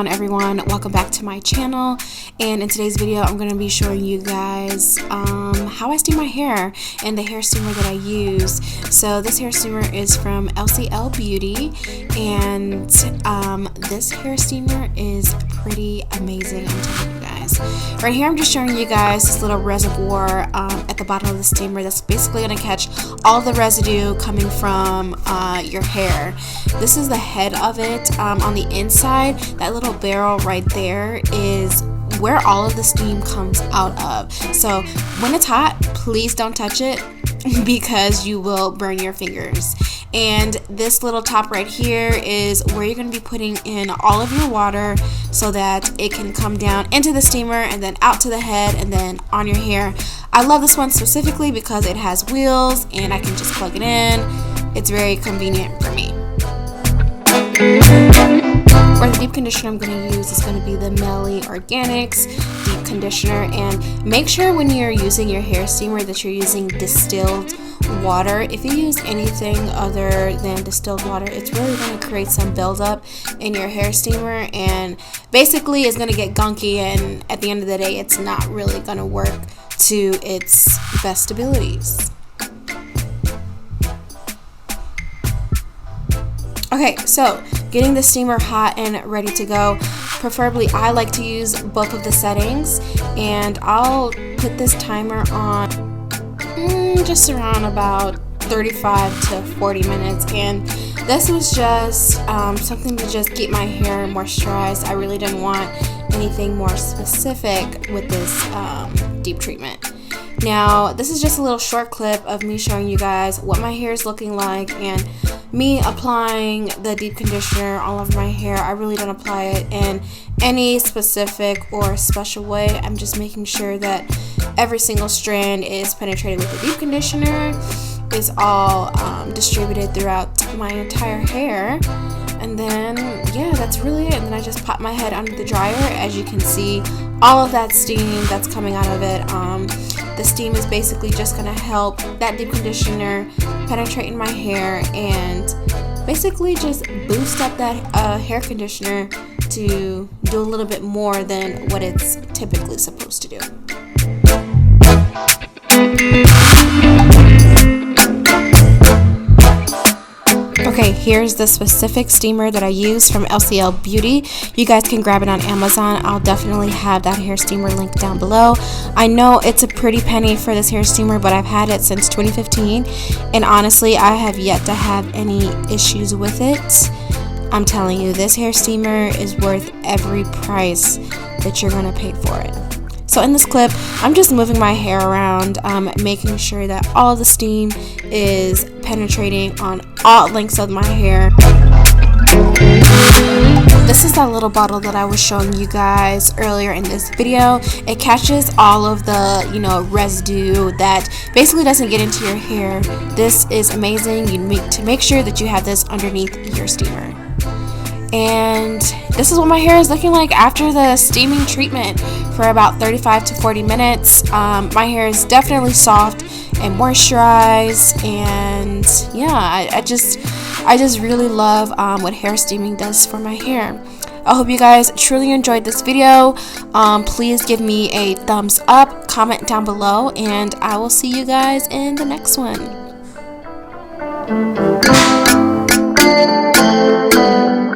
on, everyone? Welcome back to my channel, and in today's video I'm going to be showing you guys how I steam my hair and the hair steamer that I use. So this hair steamer is from LCL Beauty, and this hair steamer is pretty amazing, I'm telling you guys. Right here I'm just showing you guys this little reservoir at the bottom of the steamer that's basically going to catch all the residue coming from your hair. This is the head of it. On the inside, that little barrel right there is where all of the steam comes out of. So when it's hot, please don't touch it because you will burn your fingers. And this little top right here is where you're going to be putting in all of your water so that it can come down into the steamer and then out to the head and then on your hair. I love this one specifically because it has wheels and I can just plug it in. It's very convenient for me. For the deep conditioner I'm going to use is going to be the Melly Organics deep conditioner, and make sure when you're using your hair steamer that you're using distilled water. If you use anything other than distilled water, it's really going to create some buildup in your hair steamer and basically it's going to get gunky, and at the end of the day it's not really going to work to its best abilities. Okay, so getting the steamer hot and ready to go. Preferably I like to use both of the settings, and I'll put this timer on just around about 35 to 40 minutes, and this was just something to just keep my hair moisturized. I really didn't want anything more specific with this deep treatment. Now this is just a little short clip of me showing you guys what my hair is looking like and me applying the deep conditioner all over my hair. I really don't apply it in any specific or special way. I'm just making sure that every single strand is penetrated with the deep conditioner, is all distributed throughout my entire hair. And then yeah, that's really it. And then I just pop my head under the dryer. As you can see, all of that steam that's coming out of it, the steam is basically just going to help that deep conditioner penetrate in my hair and basically just boost up that hair conditioner to do a little bit more than what it's typically supposed to do. Okay, here's the specific steamer that I use from LCL Beauty. You guys can grab it on Amazon. I'll definitely have that hair steamer linked down below. I know it's a pretty penny for this hair steamer, but I've had it since 2015, and honestly, I have yet to have any issues with it. I'm telling you, this hair steamer is worth every price that you're going to pay for it. So in this clip, I'm just moving my hair around, making sure that all the steam is penetrating on all lengths of my hair. This is that little bottle that I was showing you guys earlier in this video. It catches all of the, residue that basically doesn't get into your hair. This is amazing. You need to make sure that you have this underneath your steamer. And this is what my hair is looking like after the steaming treatment for about 35 to 40 minutes. My hair is definitely soft and moisturized, and yeah, I just really love what hair steaming does for my hair. I hope you guys truly enjoyed this video. Please give me a thumbs up, comment down below, and I will see you guys in the next one.